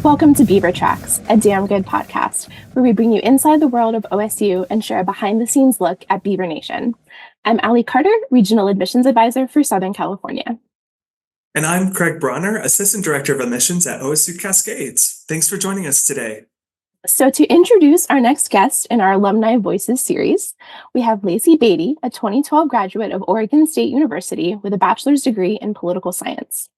Welcome to Beaver Tracks, a damn good podcast, where we bring you inside the world of OSU and share a behind-the-scenes look at Beaver Nation. I'm Allie Carter, Regional Admissions Advisor for Southern California. And I'm Craig Bronner, Assistant Director of Admissions at OSU Cascades. Thanks for joining us today. So to introduce our next guest in our Alumni Voices series, we have Lacey Beaty, a 2012 graduate of Oregon State University with a bachelor's degree in political science.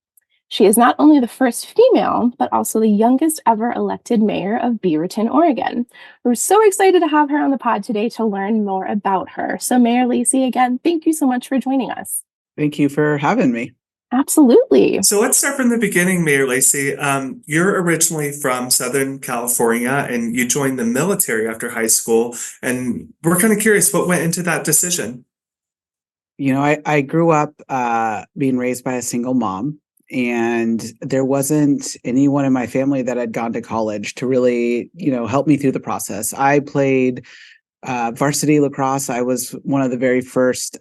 She is not only the first female, but also the youngest ever elected mayor of Beaverton, Oregon. We're so excited to have her on the pod today to learn more about her. So Mayor Lacey, again, thank you so much for joining us. Thank you for having me. Absolutely. So let's start from the beginning, Mayor Lacey. You're originally from Southern California and you joined the military after high school. And we're kind of curious what went into that decision. You know, I grew up being raised by a single mom. And there wasn't anyone in my family that had gone to college to really, help me through the process. I played varsity lacrosse. I was one of the very first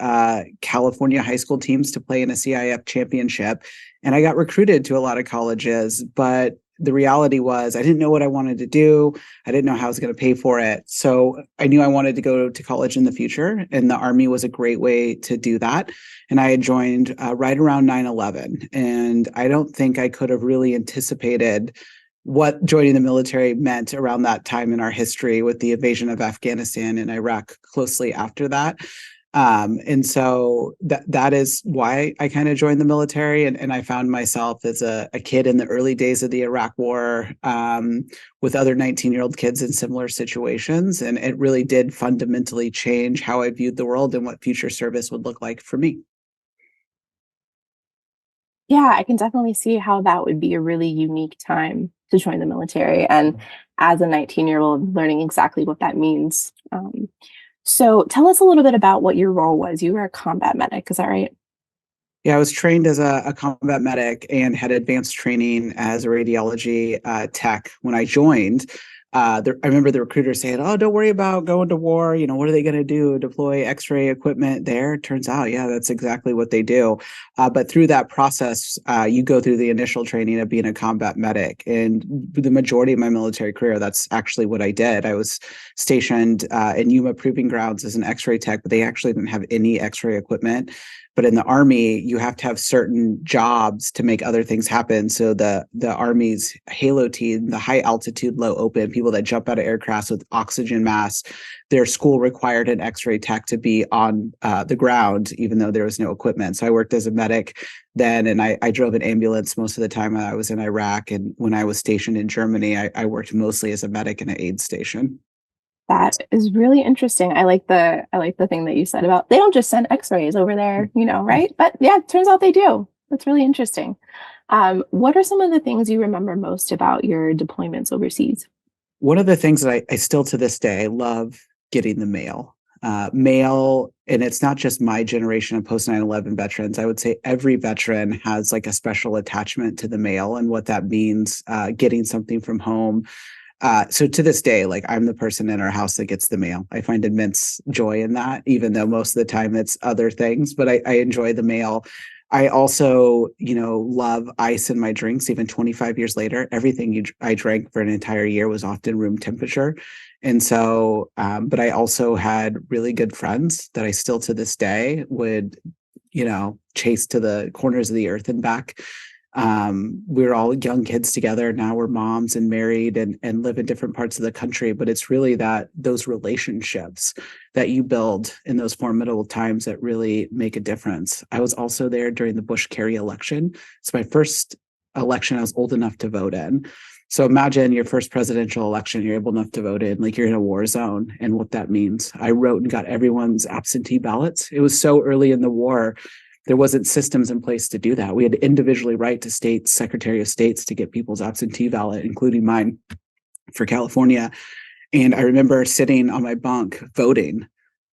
California high school teams to play in a CIF championship. And I got recruited to a lot of colleges, but the reality was I didn't know what I wanted to do. I didn't know how I was going to pay for it. So I knew I wanted to go to college in the future, and the Army was a great way to do that. And I had joined right around 9/11. And I don't think I could have really anticipated what joining the military meant around that time in our history with the invasion of Afghanistan and Iraq closely after that. And so that is why I kind of joined the military. And I found myself as a kid in the early days of the Iraq War with other 19-year-old kids in similar situations. And it really did fundamentally change how I viewed the world and what future service would look like for me. Yeah, I can definitely see how that would be a really unique time to join the military. And as a 19-year-old, learning exactly what that means. So tell us a little bit about what your role was. You were a combat medic, is that right? Yeah, I was trained as a combat medic and had advanced training as a radiology tech when I joined. I remember the recruiter saying, "Oh, don't worry about going to war. What are they going to do? Deploy X-ray equipment there?" Turns out, yeah, that's exactly what they do. But through that process, you go through the initial training of being a combat medic. And the majority of my military career, that's actually what I did. I was stationed in Yuma Proving Grounds as an X-ray tech, but they actually didn't have any X-ray equipment. But in the Army, you have to have certain jobs to make other things happen. So the Army's Halo team, the high altitude, low open, people that jump out of aircrafts with oxygen masks, their school required an X-ray tech to be on the ground, even though there was no equipment. So I worked as a medic then, and I drove an ambulance most of the time I was in Iraq. And when I was stationed in Germany, I worked mostly as a medic in an aid station. That is really interesting. I like the thing that you said about they don't just send X-rays over there, right? But yeah, it turns out they do. That's really interesting. What are some of the things you remember most about your deployments overseas? One of the things that I still to this day love getting the mail. Mail, and it's not just my generation of post 9/11 veterans. I would say every veteran has like a special attachment to the mail and what that means, getting something from home. So to this day, like I'm the person in our house that gets the mail. I find immense joy in that, even though most of the time it's other things, but I enjoy the mail. I also, love ice in my drinks. Even 25 years later, everything I drank for an entire year was often room temperature. And so, but I also had really good friends that I still to this day would, chase to the corners of the earth and back. We were all young kids together. Now we're moms and married and live in different parts of the country. But it's really those relationships that you build in those formidable times that really make a difference. I was also there during the Bush-Kerry election. It's my first election I was old enough to vote in. So imagine your first presidential election, you're able enough to vote in, like you're in a war zone and what that means. I wrote and got everyone's absentee ballots. It was so early in the war. There wasn't systems in place to do that. We had to individually write to states, Secretary of States to get people's absentee ballot, including mine for California. And I remember sitting on my bunk voting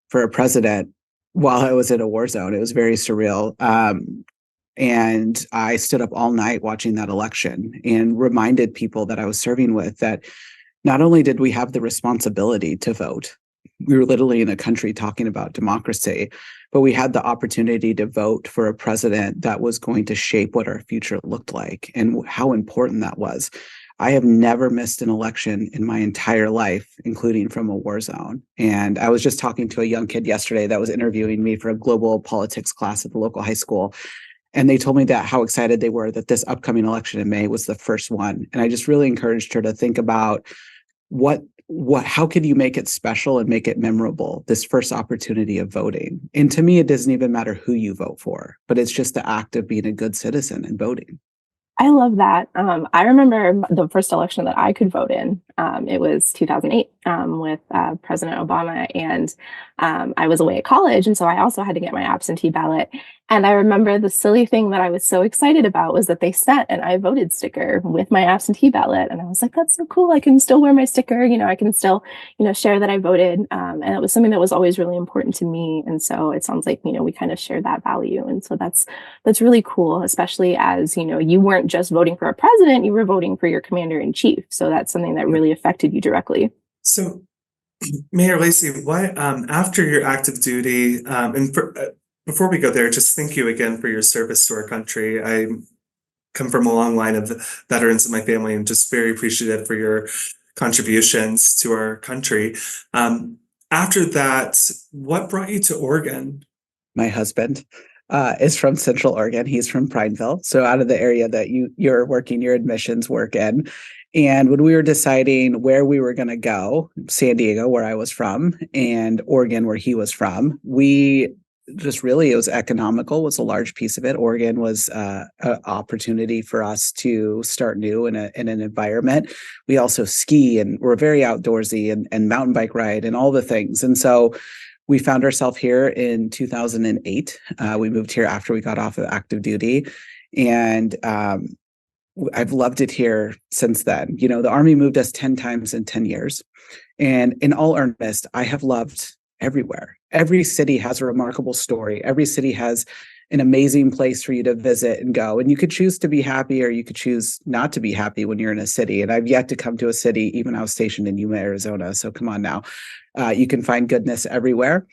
for a president while I was in a war zone. It was very surreal. And I stood up all night watching that election and reminded people that I was serving with that not only did we have the responsibility to vote, we were literally in a country talking about democracy, but we had the opportunity to vote for a president that was going to shape what our future looked like and how important that was. I have never missed an election in my entire life, including from a war zone. And I was just talking to a young kid yesterday that was interviewing me for a global politics class at the local high school. And they told me that how excited they were that this upcoming election in May was the first one. And I just really encouraged her to think about how could you make it special and make it memorable, this first opportunity of voting. And to me, it doesn't even matter who you vote for, but it's just the act of being a good citizen and voting. I love that. I remember the first election that I could vote in. It was 2008 with President Obama, and I was away at college, and so I also had to get my absentee ballot. And I remember the silly thing that I was so excited about was that they sent an I voted sticker with my absentee ballot, and I was like, "That's so cool! I can still wear my sticker. I can still, share that I voted." And it was something that was always really important to me. And so it sounds like we kind of share that value, and so that's really cool, especially as you weren't just voting for a president, you were voting for your commander in chief. So that's something that really affected you directly. So, Mayor Lacey, what after your active duty, before we go there, just thank you again for your service to our country. I come from a long line of veterans in my family and just very appreciative for your contributions to our country. After that, what brought you to Oregon? My husband is from Central Oregon. He's from Prineville, so out of the area that you're working your admissions work in. And when we were deciding where we were going to go, San Diego, where I was from, and Oregon, where he was from, it was economical, was a large piece of it. Oregon was an opportunity for us to start new in an environment. We also ski, and we're very outdoorsy, and mountain bike ride and all the things. And so we found ourselves here in 2008. We moved here after we got off of active duty, and I've loved it here since then. The Army moved us 10 times in 10 years. And in all earnest, I have loved everywhere. Every city has a remarkable story. Every city has an amazing place for you to visit and go. And you could choose to be happy, or you could choose not to be happy when you're in a city. And I've yet to come to a city, even I was stationed in Yuma, Arizona. So come on now. You can find goodness everywhere.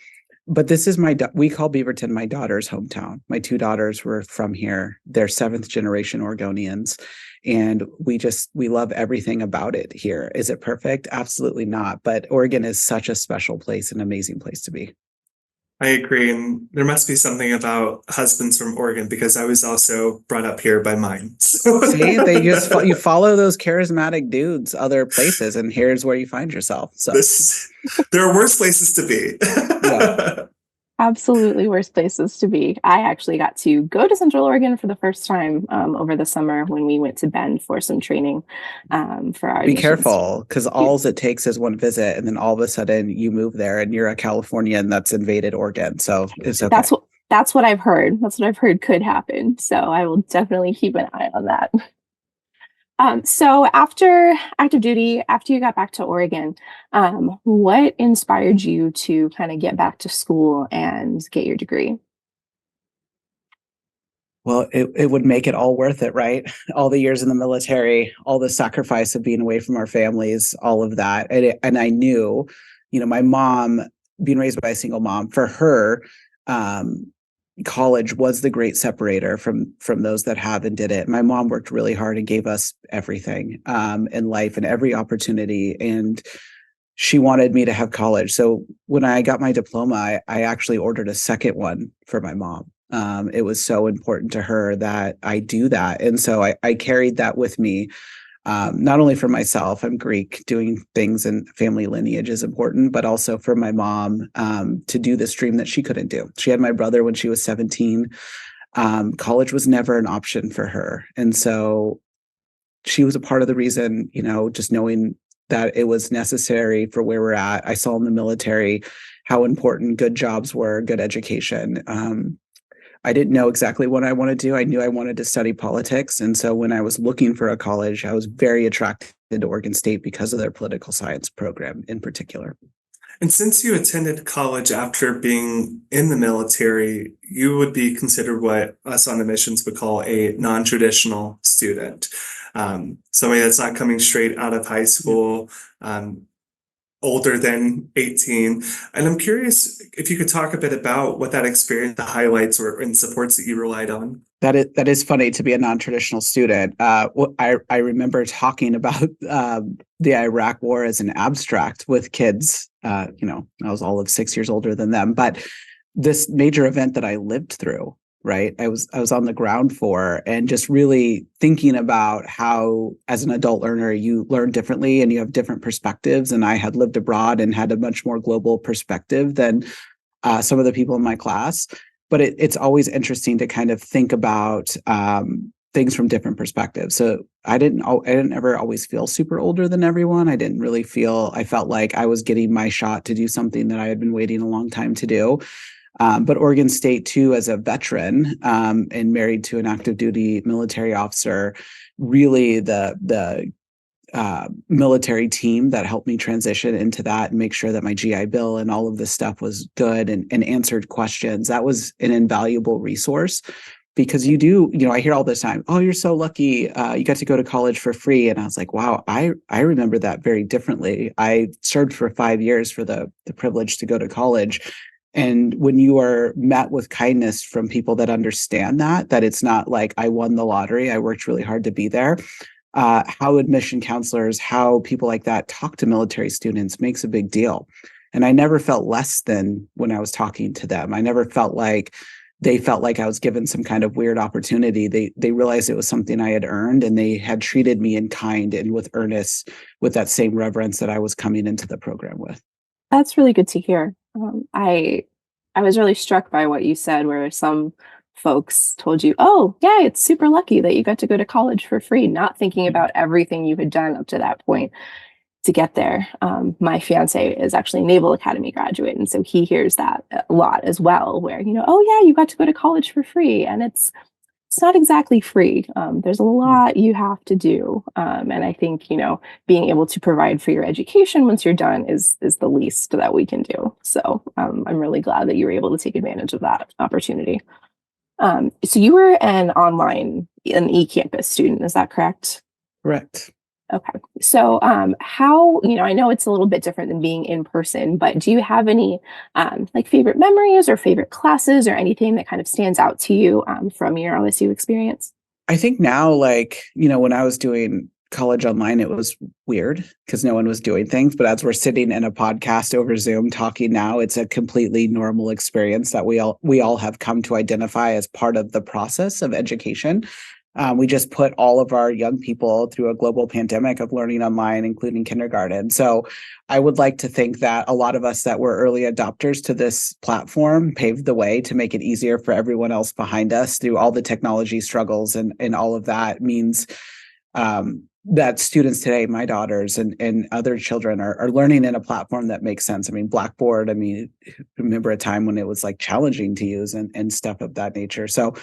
But this is we call Beaverton my daughter's hometown. My two daughters were from here. They're 7th generation Oregonians. And we love everything about it here. Is it perfect? Absolutely not. But Oregon is such a special place, an amazing place to be. I agree. And there must be something about husbands from Oregon, because I was also brought up here by mine. So. See, you follow those charismatic dudes other places, and here's where you find yourself. So there are worse places to be. Yeah. Absolutely worse places to be. I actually got to go to Central Oregon for the first time over the summer when we went to Bend for some training for our Be admissions. Careful, because all it takes is one visit, and then all of a sudden you move there and you're a Californian that's invaded Oregon. So it's okay. That's what I've heard. That's what I've heard could happen. So I will definitely keep an eye on that. So after active duty, after you got back to Oregon, what inspired you to kind of get back to school and get your degree? Well, it would make it all worth it, right? All the years in the military, all the sacrifice of being away from our families, all of that. And I knew, my mom, being raised by a single mom, for her, college was the great separator from those that have and did it. My mom worked really hard and gave us everything in life and every opportunity. And she wanted me to have college. So when I got my diploma, I actually ordered a second one for my mom. It was so important to her that I do that. And so I carried that with me. Not only for myself, I'm Greek, doing things in family lineage is important, but also for my mom to do this dream that she couldn't do. She had my brother when she was 17. College was never an option for her. And so she was a part of the reason, just knowing that it was necessary for where we're at. I saw in the military how important good jobs were, good education. I didn't know exactly what I wanted to do. I knew I wanted to study politics. And so when I was looking for a college, I was very attracted to Oregon State because of their political science program in particular. And since you attended college after being in the military, you would be considered what us on admissions would call a non-traditional student. Somebody that's not coming straight out of high school. older than 18. And I'm curious if you could talk a bit about what that experience, the highlights and supports that you relied on. That is funny to be a non-traditional student. I remember talking about the Iraq War as an abstract with kids. I was all of 6 years older than them, but this major event that I lived through, right? I was on the ground for, and just really thinking about how, as an adult learner, you learn differently and you have different perspectives. And I had lived abroad and had a much more global perspective than some of the people in my class. But it's always interesting to kind of think about things from different perspectives. So I didn't ever always feel super older than everyone. I felt like I was getting my shot to do something that I had been waiting a long time to do. But Oregon State, too, as a veteran and married to an active duty military officer, really the military team that helped me transition into that and make sure that my GI Bill and all of this stuff was good and answered questions. That was an invaluable resource, because I hear all this time, oh, you're so lucky, you got to go to college for free. And I was like, wow, I remember that very differently. I served for 5 years for the privilege to go to college. And when you are met with kindness from people that understand that it's not like I won the lottery, I worked really hard to be there. How admission counselors, how people like that talk to military students makes a big deal. And I never felt less than when I was talking to them. I never felt like they felt like I was given some kind of weird opportunity. They realized it was something I had earned, and they had treated me in kind and with earnest, with that same reverence that I was coming into the program with. That's really good to hear. I was really struck by what you said, where some folks told you, oh, yeah, it's super lucky that you got to go to college for free, not thinking about everything you had done up to that point to get there. My fiance is actually a Naval Academy graduate, and so he hears that a lot as well, where, oh, yeah, you got to go to college for free. And it's not exactly free. There's a lot you have to do. And I think, being able to provide for your education once you're done is the least that we can do. So I'm really glad that you were able to take advantage of that opportunity. So you were an e-campus student, is that correct? Correct. Okay. So how, I know it's a little bit different than being in person, but do you have any favorite memories or favorite classes or anything that kind of stands out to you from your OSU experience? I think now, when I was doing college online, it was weird because no one was doing things. But as we're sitting in a podcast over Zoom talking now, it's a completely normal experience that we all have come to identify as part of the process of education. We just put all of our young people through a global pandemic of learning online, including kindergarten. So I would like to think that a lot of us that were early adopters to this platform paved the way to make it easier for everyone else behind us through all the technology struggles, and all of that means that students today, my daughters and other children, are learning in a platform that makes sense. I mean, Blackboard, remember a time when it was challenging to use and stuff of that nature. So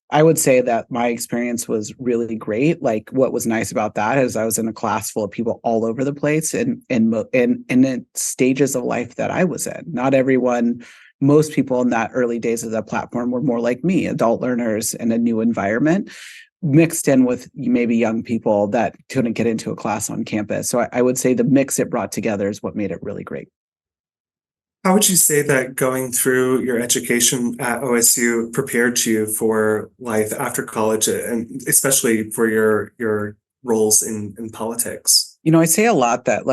I would say that my experience was really great. What was nice about that is I was in a class full of people all over the place and in stages of life that I was in. Not everyone, most people in that early days of the platform were more like me, adult learners in a new environment, mixed in with maybe young people that couldn't get into a class on campus. So I would say the mix it brought together is what made it really great. How would you say that going through your education at OSU prepared you for life after college, and especially for your roles in politics? I say a lot that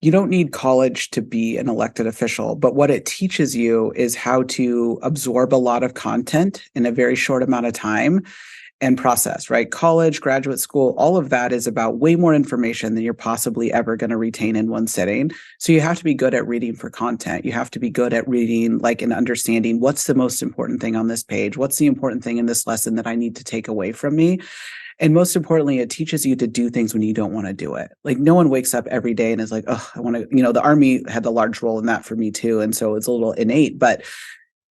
you don't need college to be an elected official, but what it teaches you is how to absorb a lot of content in a very short amount of time and process, right? College, graduate school, all of that is about way more information than you're possibly ever going to retain in one sitting. So you have to be good at reading for content. You have to be good at reading, and understanding what's the most important thing on this page. What's the important thing in this lesson that I need to take away from me? And most importantly, it teaches you to do things when you don't want to do it. No one wakes up every day and is like, oh, I want to, the Army had a large role in that for me too. And so it's a little innate, but,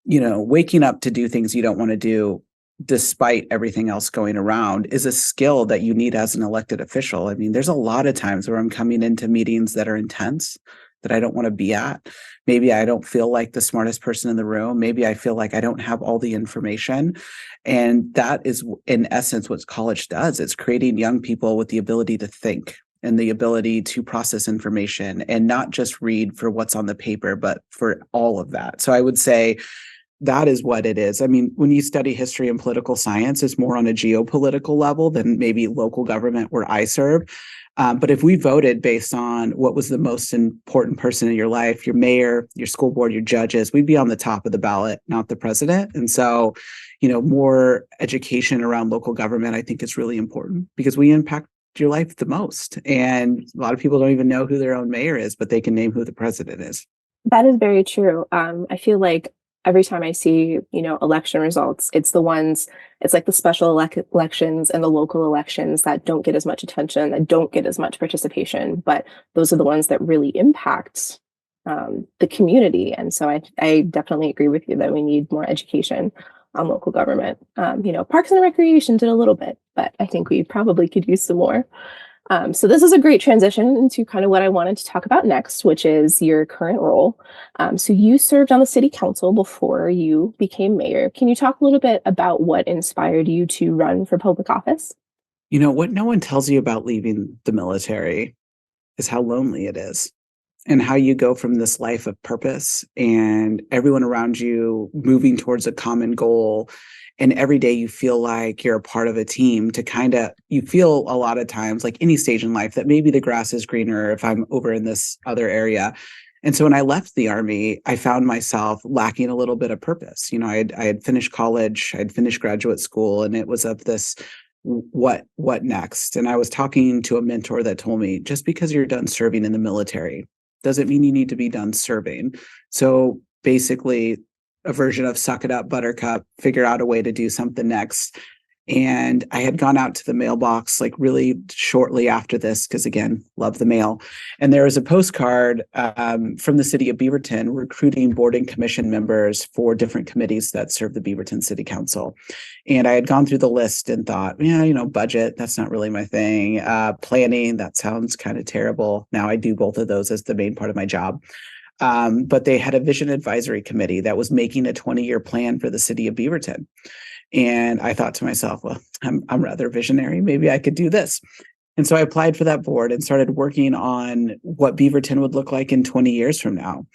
waking up to do things you don't want to do despite everything else going around is a skill that you need as an elected official. There's a lot of times where I'm coming into meetings that are intense, that I don't want to be at. Maybe I don't feel like the smartest person in the room. Maybe I feel like I don't have all the information. And that is, in essence, what college does. It's creating young people with the ability to think and the ability to process information and not just read for what's on the paper, but for all of that. So I would say that is what it is. I mean, when you study history and political science, it's more on a geopolitical level than maybe local government where I serve. But if we voted based on what was the most important person in your life, your mayor, your school board, your judges, we'd be on the top of the ballot, not the president. And so, more education around local government, I think is really important because we impact your life the most. And a lot of people don't even know who their own mayor is, but they can name who the president is. That is very true. I feel like every time I see, election results, it's like the special elections and the local elections that don't get as much attention, that don't get as much participation, but those are the ones that really impact the community. And so I definitely agree with you that we need more education on local government. Parks and Recreation did a little bit, but I think we probably could use some more. So this is a great transition into kind of what I wanted to talk about next, which is your current role. So you served on the city council before you became mayor. Can you talk a little bit about what inspired you to run for public office? What no one tells you about leaving the military is how lonely it is and how you go from this life of purpose and everyone around you moving towards a common goal. And every day you feel like you're a part of a team you feel a lot of times, like any stage in life, that maybe the grass is greener if I'm over in this other area. And so when I left the Army, I found myself lacking a little bit of purpose. I had finished college, I had finished graduate school, and it was of this, what next? And I was talking to a mentor that told me, just because you're done serving in the military doesn't mean you need to be done serving. So basically, a version of suck it up, buttercup, figure out a way to do something next. And I had gone out to the mailbox like really shortly after this, because again, love the mail. And there was a postcard from the city of Beaverton recruiting board and commission members for different committees that serve the Beaverton City Council. And I had gone through the list and thought, budget, that's not really my thing. Planning, that sounds kind of terrible. Now I do both of those as the main part of my job. But they had a vision advisory committee that was making a 20-year plan for the city of Beaverton. And I thought to myself, well, I'm rather visionary. Maybe I could do this. And so I applied for that board and started working on what Beaverton would look like in 20 years from now.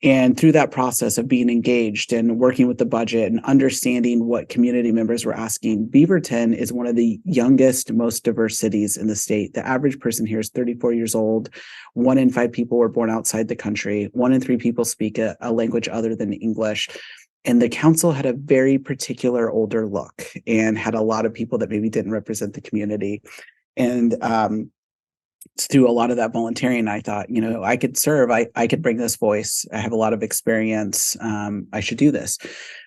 And through that process of being engaged and working with the budget and understanding what community members were asking, Beaverton is one of the youngest, most diverse cities in the state. The average person here is 34 years old. 1 in 5 people were born outside the country. 1 in 3 people speak a language other than English. And the council had a very particular older look and had a lot of people that maybe didn't represent the community. And through a lot of that volunteering, I thought, I could serve, I could bring this voice. I have a lot of experience. I should do this.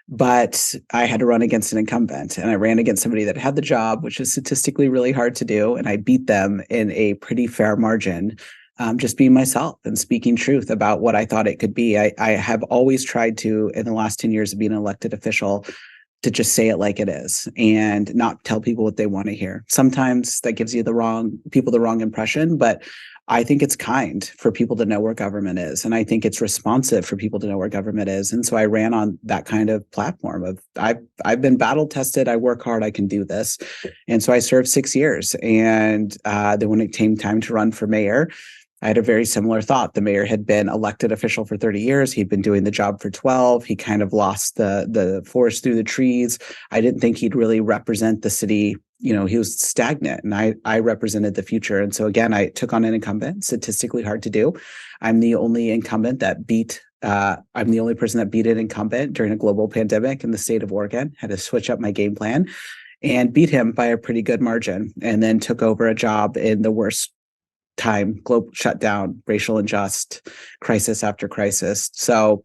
But I had to run against an incumbent, and I ran against somebody that had the job, which is statistically really hard to do. And I beat them in a pretty fair margin. Just being myself and speaking truth about what I thought it could be. I have always tried to, in the last 10 years of being an elected official, to just say it like it is and not tell people what they want to hear. Sometimes that gives you the wrong impression, but I think it's kind for people to know where government is. And I think it's responsive for people to know where government is. And so I ran on that kind of platform of I've been battle tested. I work hard. I can do this. And so I served 6 years. And then when it came time to run for mayor, I had a very similar thought. The mayor had been elected official for 30 years. He'd been doing the job for 12. He kind of lost the forest through the trees. I didn't think he'd really represent the city. He was stagnant, and I represented the future. And so again, I took on an incumbent, statistically hard to do. I'm the only incumbent that I'm the only person that beat an incumbent during a global pandemic in the state of Oregon. Had to switch up my game plan and beat him by a pretty good margin, and then took over a job in the worst time, global shutdown, racial unjust, crisis after crisis. So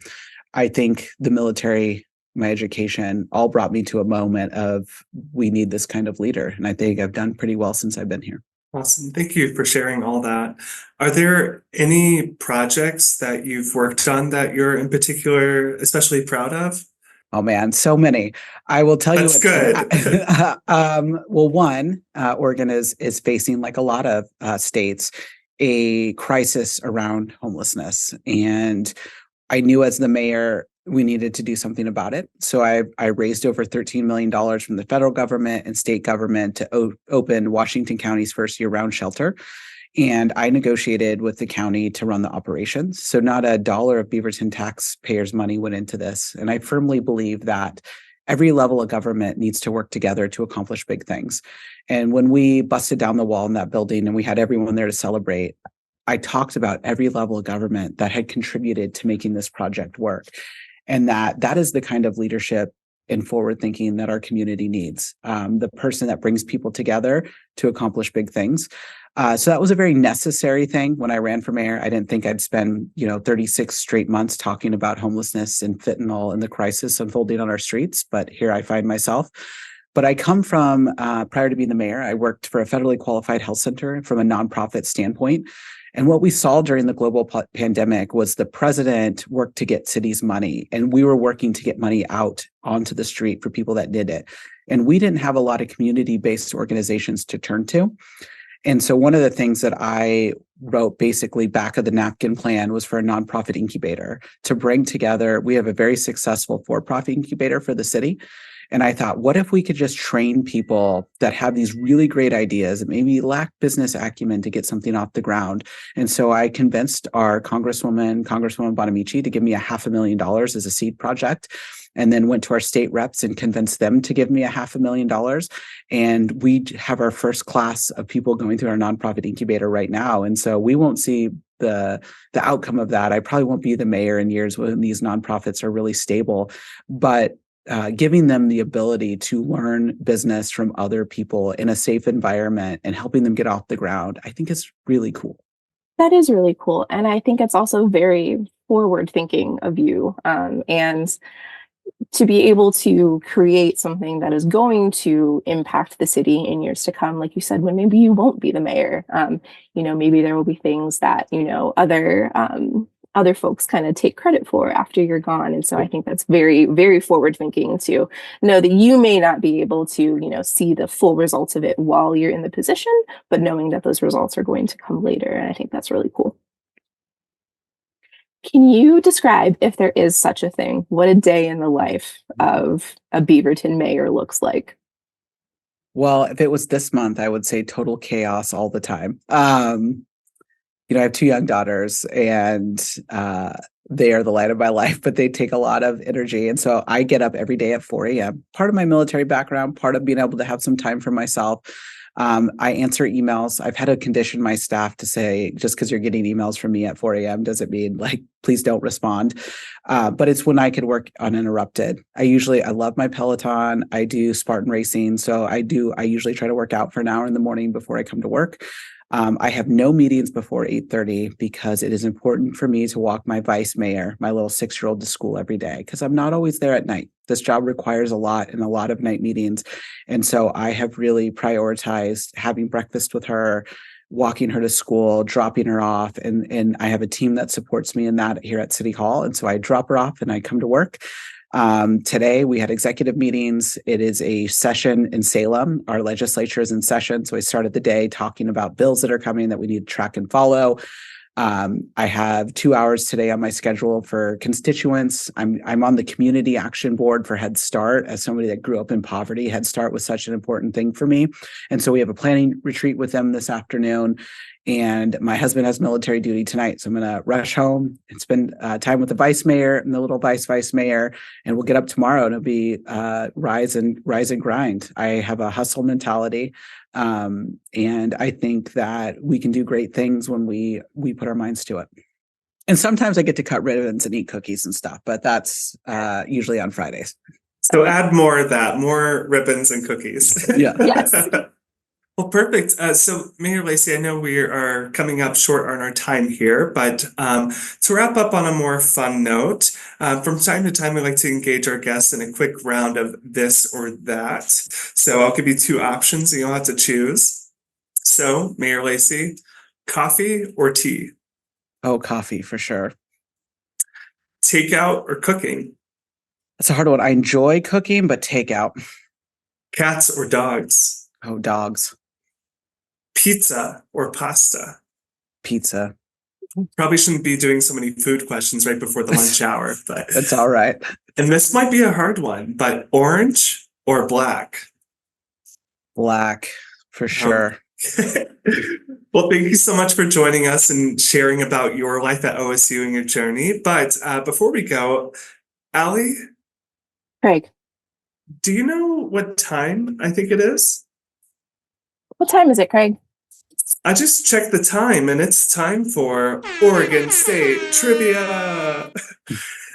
I think the military, my education, all brought me to a moment of we need this kind of leader. And I think I've done pretty well since I've been here. Awesome. Thank you for sharing all that. Are there any projects that you've worked on that you're in particular especially proud of? Oh man, so many. I will tell you. That's good. Well, one, Oregon is facing, like a lot of states, a crisis around homelessness, and I knew as the mayor we needed to do something about it. So I raised over $13 million from the federal government and state government to open Washington County's first year-round shelter. And I negotiated with the county to run the operations. So not a dollar of Beaverton taxpayers' money went into this. And I firmly believe that every level of government needs to work together to accomplish big things. And when we busted down the wall in that building and we had everyone there to celebrate, I talked about every level of government that had contributed to making this project work. And that is the kind of leadership and forward thinking that our community needs. The person that brings people together to accomplish big things. So that was a very necessary thing when I ran for mayor. I didn't think I'd spend, 36 straight months talking about homelessness and fentanyl and the crisis unfolding on our streets, but here I find myself. But I come from, prior to being the mayor, I worked for a federally qualified health center from a nonprofit standpoint. And what we saw during the global pandemic was the president worked to get cities money, and we were working to get money out onto the street for people that did it. And we didn't have a lot of community-based organizations to turn to. And so one of the things that I wrote basically back of the napkin plan was for a nonprofit incubator to bring together. We have a very successful for-profit incubator for the city. And I thought, what if we could just train people that have these really great ideas and maybe lack business acumen to get something off the ground? And so I convinced our Congresswoman Bonamici, to give me $500,000 as a seed project, and then went to our state reps and convinced them to give me $500,000. And we have our first class of people going through our nonprofit incubator right now. And so we won't see the outcome of that. I probably won't be the mayor in years when these nonprofits are really stable, but giving them the ability to learn business from other people in a safe environment and helping them get off the ground, I think is really cool. That is really cool. And I think it's also very forward thinking of you. And to be able to create something that is going to impact the city in years to come, like you said, when maybe you won't be the mayor, maybe there will be things that, other folks kind of take credit for after you're gone. And so I think that's very, very forward thinking to know that you may not be able to, see the full results of it while you're in the position, but knowing that those results are going to come later. And I think that's really cool. Can you describe, if there is such a thing, what a day in the life of a Beaverton mayor looks like? Well, if it was this month, I would say total chaos all the time. I have 2 young daughters, and they are the light of my life, but they take a lot of energy. And so I get up every day at 4 a.m. Part of my military background, part of being able to have some time for myself. I answer emails. I've had to condition my staff to say, just because you're getting emails from me at 4 a.m. doesn't mean please don't respond. But it's when I could work uninterrupted. I love my Peloton. I do Spartan racing. So I usually try to work out for an hour in the morning before I come to work. I have no meetings before 8:30 because it is important for me to walk my vice mayor, my little 6-year-old, to school every day because I'm not always there at night. This job requires a lot and a lot of night meetings. And so I have really prioritized having breakfast with her, walking her to school, dropping her off. And I have a team that supports me in that here at City Hall. And so I drop her off and I come to work. Today we had executive meetings. It is a session in Salem. Our legislature is in session. So I started the day talking about bills that are coming that we need to track and follow. I have 2 hours today on my schedule for constituents. I'm on the community action board for Head Start. As somebody that grew up in poverty, Head Start was such an important thing for me. And so we have a planning retreat with them this afternoon. And my husband has military duty tonight. So I'm going to rush home and spend time with the vice mayor and the little vice mayor. And we'll get up tomorrow and it'll be rise and grind. I have a hustle mentality. And I think that we can do great things when we put our minds to it. And sometimes I get to cut ribbons and eat cookies and stuff, but that's usually on Fridays. So add more of that, more ribbons and cookies. Yeah. Yes. Well, perfect. So Mayor Lacey, I know we are coming up short on our time here, but to wrap up on a more fun note, from time to time, we like to engage our guests in a quick round of this or that. So I'll give you 2 options and you'll have to choose. So Mayor Lacey, coffee or tea? Oh, coffee for sure. Takeout or cooking? That's a hard one. I enjoy cooking, but takeout. Cats or dogs? Oh, dogs. Pizza or pasta? Pizza. Probably shouldn't be doing so many food questions right before the lunch hour, but that's all right. And this might be a hard one, but orange or black? Black for sure. Well, thank you so much for joining us and sharing about your life at OSU and your journey. But before we go, Allie, Craig, do you know what time I think it is? what time is it, Craig? I just checked the time and it's time for Oregon State Trivia.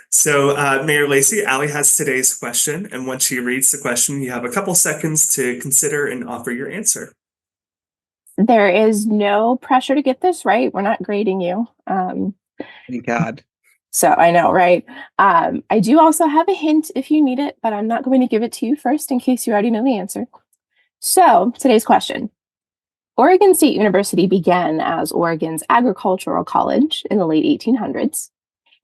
So, Mayor Lacey, Allie has today's question. And once she reads the question, you have a couple seconds to consider and offer your answer. There is no pressure to get this right. We're not grading you. Thank God. So I know, right? I do also have a hint if you need it, but I'm not going to give it to you first in case you already know the answer. So today's question. Oregon State University began as Oregon's agricultural college in the late 1800s.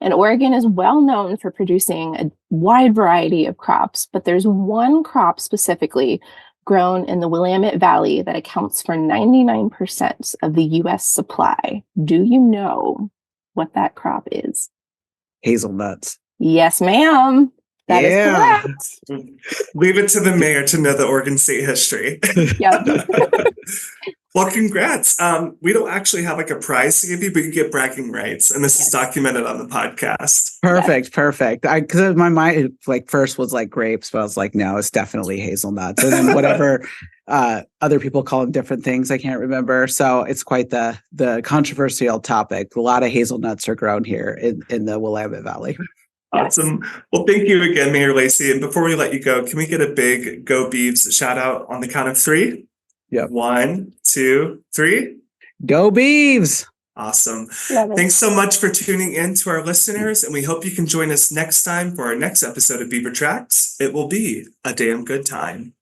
And Oregon is well known for producing a wide variety of crops, but there's one crop specifically grown in the Willamette Valley that accounts for 99% of the U.S. supply. Do you know what that crop is? Hazelnuts. Yes, ma'am. That is correct. Leave it to the mayor to know the Oregon State history. Yep. Well, congrats. We don't actually have like a prize to give you, but you get bragging rights, and this is documented on the podcast. Perfect. Because my mind like first was like grapes, but I was like, no, it's definitely hazelnuts. And then whatever other people call them different things, I can't remember. So it's quite the controversial topic. A lot of hazelnuts are grown here in the Willamette Valley. Awesome. Well, thank you again, Mayor Lacey. And before we let you go, can we get a big Go Beavs shout out on the count of three? Yep. 1, 2, 3. Go Beavs! Awesome. Thanks so much for tuning in to our listeners, and we hope you can join us next time for our next episode of Beaver Tracks. It will be a damn good time.